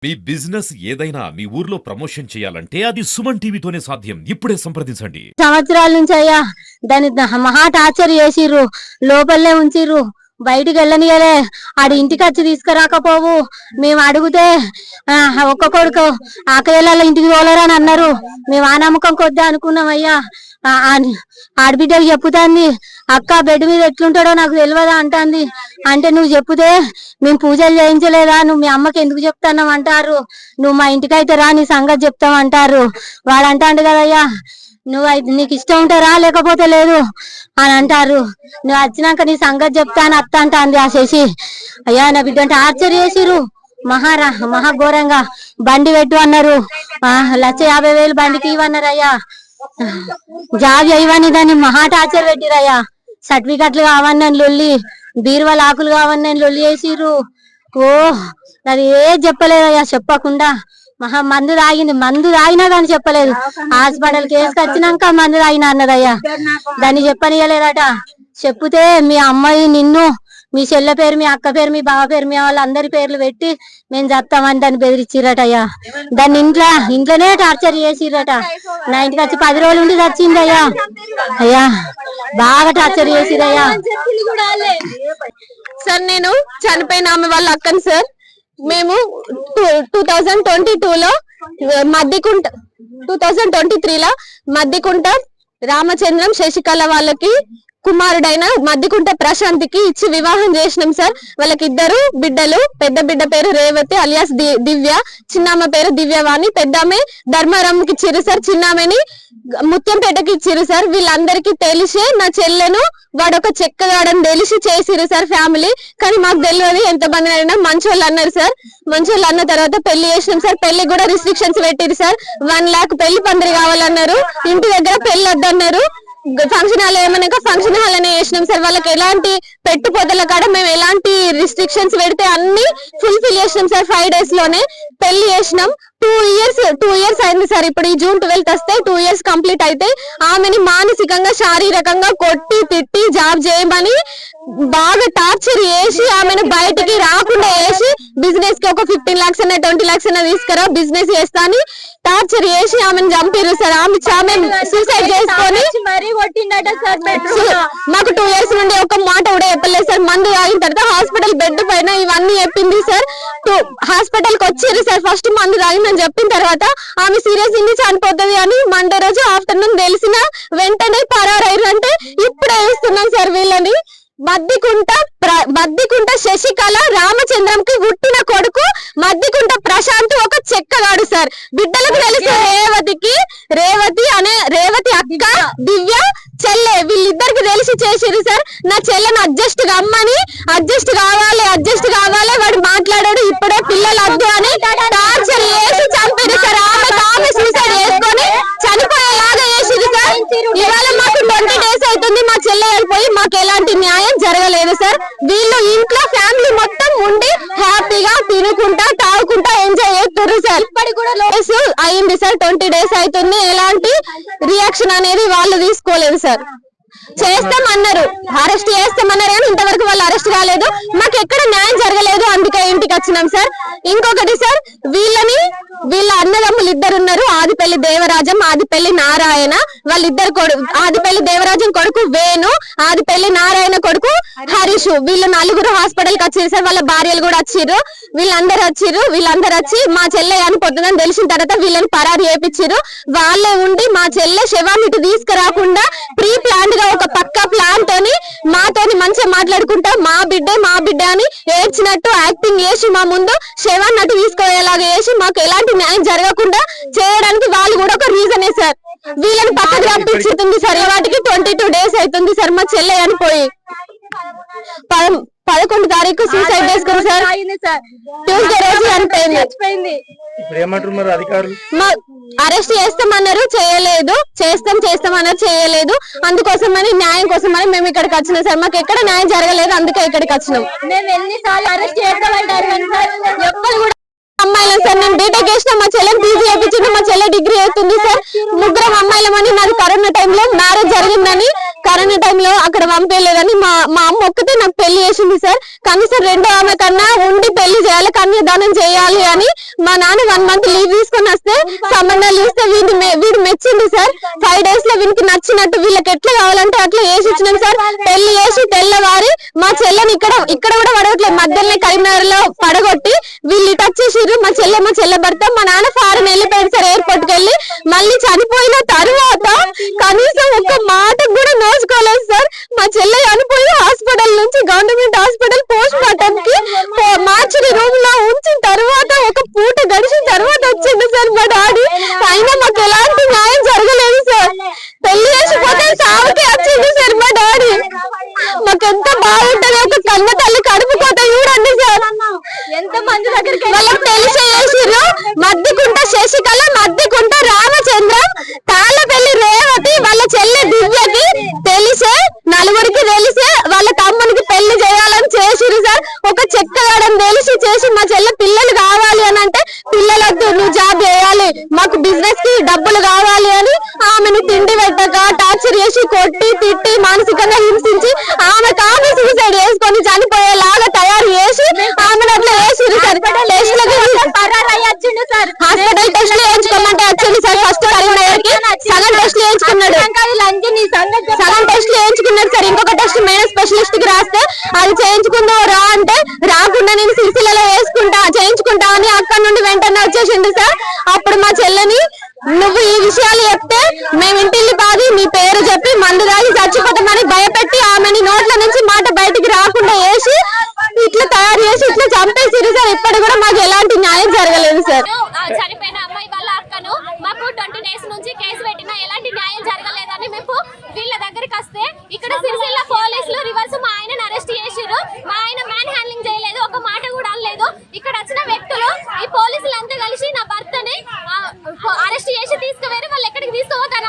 మీ business ఏదైనా మీ ఊర్లో promotion చేయాలంటే అది సుమన్ టీవీతోనే సాధ్యం. ఇప్పుడే సంప్రదించండి. సంవత్సరాల నుంచి అయ్యా దాని మహా టార్చర్ చేసిర్రు, లోపలనే ఉంచిర్రు, బయటికి వెళ్ళనియలే. ఆడి ఇంటికి వచ్చి తీసుకురాకపోవు. మేము అడిగితే ఒక్క కొడుకు ఆకలిళ్ళ ఇంటికి తోలరని అన్నారు. మేము ఆ నమ్మకం కొద్ది అనుకున్నాం అయ్యా. ఆడబిడ్డకు చెప్పుతాంది, అక్క బెడ్ మీద ఎట్లుంటాడో నాకు తెలియదా అంటాంది. అంటే నువ్వు చెప్పుతే మేము పూజలు చేయించలేదా, నువ్వు మీ అమ్మకి ఎందుకు చెప్తాన్నావు అంటారు. నువ్వు మా ఇంటికైతే రా, నీ సంగతి చెప్తామంటారు. వాడు అంటాడు కదయ్యా, నీకు ఇష్టం ఉంటే రా, లేకపోతే లేదు అని అంటారు. నువ్వు వచ్చినాక నీ సంగతి చెప్తాను అత్త అంటాంది ఆ శశి. అయ్యా నా బిడ్డ అంటే ఆర్చర్ చేసిరు, మహాఘోరంగా. బండి పెట్టు అన్నారు, 1,50,000 బండికి ఇవన్నారు అయ్యా. జాబ్ చేయవని దాన్ని మహా టార్చర్ పెట్టిరయ్యా. సర్టిఫికెట్లు కావని లొల్లి, బీరువాల ఆకులు కావని లొల్లి వేసిర్రు. అది ఏది చెప్పలేదయ్యా. చెప్పకుండా మందు తాగినా కానీ చెప్పలేదు. హాస్పిటల్ కేసుకు వచ్చినాక మందు తాగినా అన్నదయ్యా. దాన్ని చెప్పనియలేదట. చెప్తే మీ అమ్మాయి నిన్ను, మీ చెల్లె పేరు, మీ అక్క పేరు, మీ బావ పేరు, మీ వాళ్ళందరి పేర్లు పెట్టి మేము చస్తామని దాన్ని బెదిరించిరట అయ్యా. దాన్ని ఇంట్లోనే టార్చర్ చేసిరట. నా ఇంటికి వచ్చి 10 రోజులు ఉండి చచ్చింది అయ్యా. అయ్యా బాగా టార్చర్ చేసిరయ్యా. సార్ నేను చనిపోయిన ఆమె వాళ్ళ అక్కను సార్. మేము 2022లో మద్దికుంట 2023లో మద్దికుంట రామచంద్రం శశికళ వాళ్ళకి కుమారుడైన మద్దికుంట ప్రశాంత్కి ఇచ్చి వివాహం చేసినాం సార్. వాళ్ళకి 2 బిడ్డలు. పెద్ద బిడ్డ పేరు రేవతి అలియాస్ దివ్య, చిన్నామ పేరు దివ్యవాణి. పెద్దామె ధర్మారంకి ఇచ్చిరు సార్, చిన్నామెని ముత్యంపేటకి ఇచ్చిరు సార్. వీళ్ళందరికీ తెలిసే నా చెల్లెను వాడొక చెక్కగాడని తెలిసి చేసిరు సార్ ఫ్యామిలీ. కానీ మాకు తెలియదు ఎంతమంది అయినా మంచోళ్ళు అన్నారు సార్. మంచోళ్ళు అన్న తర్వాత పెళ్లి చేసినాం సార్. పెళ్లి కూడా రిస్ట్రిక్షన్స్ పెట్టిరు సార్. 1 lakh పెళ్లి పందిరి కావాలన్నారు. ఇంటి దగ్గర పెళ్లి వద్దన్నారు. ఫంక్షన్ హాల్ ఏమన్నాక ఫంక్షన్ హాల్ అనే చేసినాం సార్. వాళ్ళకి ఎలాంటి పెట్టుపోతల కాడ మేము ఎలాంటి రిస్ట్రిక్షన్స్ పెడితే అన్ని ఫుల్ఫిల్ చేసినాం సార్. 5 days లోనే పెళ్లి చేసినాం. 2 years అయింది సార్. ఇప్పుడు ఈ June 12th వస్తే 2 years కంప్లీట్ అయితే ఆమెని మానసికంగా శారీరకంగా కొట్టి తిట్టి జాబ్ చేయమని బాగా టార్చర్ చేసి ఆమెను బయటికి రాకుండా చేసి బిజినెస్ కి ఒక 15 lakhs అన్న 20 lakhs అన్న తీసుకురా బిజినెస్ చేస్తా అని టార్చర్ చేసి ఆమెను చంపిరు సార్. ఆమె సూసైడ్ చేసుకొని మాకు 2 years నుండి ఒక మాట కూడా చెప్పలేదు సార్. మందు తాగిన తర్వాత హాస్పిటల్ బెడ్ పైన ఇవన్నీ చెప్పింది సార్. హాస్పిటల్ కి వచ్చారు సార్. ఫస్ట్ మందు తాగిందని చెప్పిన తర్వాత ఆమె సీరియస్ ఇంది చనిపోతుంది అని మండే రోజు ఆఫ్టర్నూన్ తెలిసిన వెంటనే పరారైరు. అంటే ఇప్పుడే వేస్తున్నాం సార్ వీళ్ళని. మద్దికుంట శశికళ రామచంద్రంకి పుట్టిన కొడుకు మద్దికుంట ప్రశాంత్ ఒక చెక్కగాడు సార్. బిడ్డలకు తెలుసు రేవతి అక్క దివ్య చెల్లె, వీళ్ళిద్దరికి తెలిసి చేసిరు సార్. నా చెల్లెను అడ్జస్ట్ కావాలి వాడు మాట్లాడాడు ఇప్పుడే పిల్లలు వద్దు అని టార్చర్ చేసి చంపిరు సార్. ఆమె సూసైడ్ చేసుకొని చనిపోయేలాగా చేసిరు సార్. ఇవాళ మాకు 20 days అవుతుంది మా చెల్లె వెళ్ళిపోయి. మాకు ఎలాంటి న్యాయం జరగలేదు సార్. వీళ్ళు ఇంట్లో ఫ్యామిలీ మొత్తం ఉండి హ్యాపీగా తినుకుంటా తాగుకుంటా ఎంజాయ్ చేస్తున్నారు సార్. ఇప్పటికి కూడా అయింది సార్. 20 days అవుతుంది. ఎలాంటి రియాక్షన్ అనేది వాళ్ళు తీసుకోలేదు సార్. చేస్తామన్నారు, అరెస్ట్ చేస్తామన్నారు కానీ ఇంతవరకు వాళ్ళు అరెస్ట్ కాలేదు. మాకు ఎక్కడ న్యాయం జరగలేదు, అందుకే ఇంటికి వచ్చినాం సార్. ఇంకొకటి సార్, వీళ్ళ అన్నదమ్ములు 2 ఉన్నారు. ఆదిపల్లి దేవరాజం, ఆదిపల్లి నారాయణ. వాళ్ళిద్దరు ఆదిపల్లి దేవరాజం కొడుకు వేణు, ఆదిపల్లి నారాయణ కొడుకు హరీష్. వీళ్ళు 4 హాస్పిటల్ కి వచ్చారు సార్. వాళ్ళ భార్యలు కూడా వచ్చిర్రు. వీళ్ళందరూ వచ్చి మా చెల్లె చనిపోతుందని తెలిసిన తర్వాత వీళ్ళని పరారు చేపించారు. వాళ్ళే ఉండి మా చెల్లె శవాన్ని ఇటు తీసుకురాకుండా ప్రీ ప్లాన్ గా ఒక పక్కా ప్లాన్ తోని మాతోని మంచిగా మాట్లాడుకుంటా మా బిడ్డ అని ఏడ్చినట్టు యాక్టింగ్ చేసి మా ముందు శవాన్ని అటు తీసుకోయేలాగా చేసి మాకు ఎలాంటి న్యాయం జరగకుండా చేయడానికి వాళ్ళు కూడా ఒక రీజనే సార్. వీళ్ళని పక్కకు రప్పించుతుంది సార్. వాటికి 22 days అవుతుంది సార్. మా చెల్లె చనిపోయి 11వ తారీఖు సూసైడ్ చేసుకుని సార్. ట్యూస్డే రోజు చనిపోయింది. అరెస్ట్ చేస్తామన్నారు, చేయలేదు. చేస్తామన్నారు, చేయలేదు. అందుకోసమని న్యాయం కోసమని మేము ఇక్కడికి వచ్చినాం సార్. మాకు ఎక్కడ న్యాయం జరగలేదు, అందుకే ఇక్కడికి వచ్చినాం. మేము ఎన్నిసార్లు అరెస్ట్ చేస్తామంటారు ఎప్పుడు కూడా అమ్మాయిలం సార్. నేను బీటెక్ చేసిన, మా చెల్లెని పీజీ చేయించిన, మా చెల్లె డిగ్రీ అవుతుంది సార్. 3 అమ్మాయిలమని నాది కరోనా టైంలో మ్యారేజ్ జరిగిందని కరోనా టైంలో అక్కడ పంపేయలేదని మా అమ్మ ఒక్కతే నాకు పెళ్లి చేసింది సార్. కనీసం రెండో ఆమె కన్నా ఉండి పెళ్లి చేయాలి, కన్యాదానం చేయాలి అని మా నాన్న 1 month లీవ్ తీసుకొని వస్తే సంబంధాలు చూస్తే వీడు మెచ్చింది సార్. 5 days లో వీనికి నచ్చినట్టు వీళ్ళకి ఎట్లా కావాలంటే అట్లా వేసి ఇచ్చినాం సార్. పెళ్లి చేసి తెల్లవారి మా చెల్లెని ఇక్కడ కూడా పడగొట్టలేదు, మధ్యలోనే కరీంనగర్ లో పడగొట్టి వీళ్ళు ఇటు వచ్చేసిర్రు. మా చెల్లె భర్త మా నాన్న ఫారెన్ వెళ్ళిపోయాడు సార్, ఎయిర్పోర్ట్ కి వెళ్ళి. మళ్ళీ చనిపోయిన తర్వాత కనీసం ఒక్క మాట కూడా నోచుకోలేదు సార్. మా చెల్లె చనిపోయి హాస్పిటల్ నుంచి గవర్నమెంట్ హాస్పిటల్ పోస్ట్ మార్టం కి మార్చి రూమ్ లో ఉంచిన తర్వాత ఒక పూట గడిచిన తర్వాత వచ్చింది సార్ మా డాడీ. అయినా మాకు ఎలాంటి న్యాయం జరగలేదు సార్. పెళ్లి చేసిపోతే సావుకి వచ్చింది సార్ మా డాడీ. మాకెంత బాగుంటది, ఒక కన్న తల్లి కడుపు కోత చూడండి సార్. ఎంత మంది దగ్గరికి వాళ్ళకి తెలిసి చేసిర్రు. మద్దికుంట శశికళ, మద్దికుంట రామచంద్ర, తాళ్ళపల్లి రేవతి వాళ్ళ చెల్లి దివ్యకి తెలిసే, నలుగురికి తెలిసే వాళ్ళ తమ్మునికి పెళ్లి చేయాలని చేసిరు సార్. ఒక చెక్కగాడని తెలిసి చేసి మా చెల్లె పిల్లలు కావాలి అని అంటే పిల్లలొద్దు, నువ్వు జాబ్ చేయాలి, మాకు బిజినెస్ కి డబ్బులు కావాలి అని ఆమెను తిండి పెట్టక టార్చర్ చేసి కొట్టి తిట్టి మానసికంగా హింసించి ఆమె సూసైడ్ చేసుకొని చనిపోయేలాగా తయారు చేసి ఆమెను అట్లా వేసిరు సార్. హాస్పిటల్ టెస్ట్లు వేయించుకోమంటే వచ్చింది సార్. ఫస్ట్ కరీంనగర్ కి సగం టెస్ట్లు వేయించుకున్నాడు సార్. ఇంకొక టెస్ట్ మెయిన్ స్పెషలిస్ట్ కి రాస్తే అది చేయించుకుందాం రా అంటే రాకుండా నేను సిరిసిల్లలో చేయించుకుంటా అని అక్కడ నుండి వెంటనే వచ్చేసిండు సార్. అప్పుడు మా చెల్లెని నువ్వు ఈ విషయాలు చెప్తే మేము ఇంటిల్లి బాధి నీ పేరు చెప్పి మందు దాగి చచ్చిపోతామని భయపెట్టి ఆమెని నోట్ల నుంచి మాట బయటికి రాకుండా వేసి ఇట్లా తయారు చేసి ఇట్లా చంపేసిరు సార్. ఇప్పటి కూడా మాకు ఎలాంటి న్యాయం జరగలేదు సార్. చనిపోయిన అమ్మాయి వాళ్ళ అక్కను మాకు 20 days నుంచి కేసు పెట్టినా ఎలాంటి న్యాయం జరగలేదని మేము వీళ్ళ దగ్గరికి వస్తే ఇక్కడ సిరిసిల్ల పోలీసులు రివర్స్ మా ఆయనను అరెస్ట్ చేసిర్రు. మా ఆయన మ్యాన్ హ్యాండ్లింగ్ చేయలేదు, ఒక మాట కూడా అనలేదు. ఇక్కడ వచ్చిన వ్యక్తులు ఈ పోలీసులు అంతా కలిసి నా భర్తని అరెస్ట్ చేసి తీసుకుపోయారు. వాళ్ళు ఎక్కడికి తీసుకోవద్దని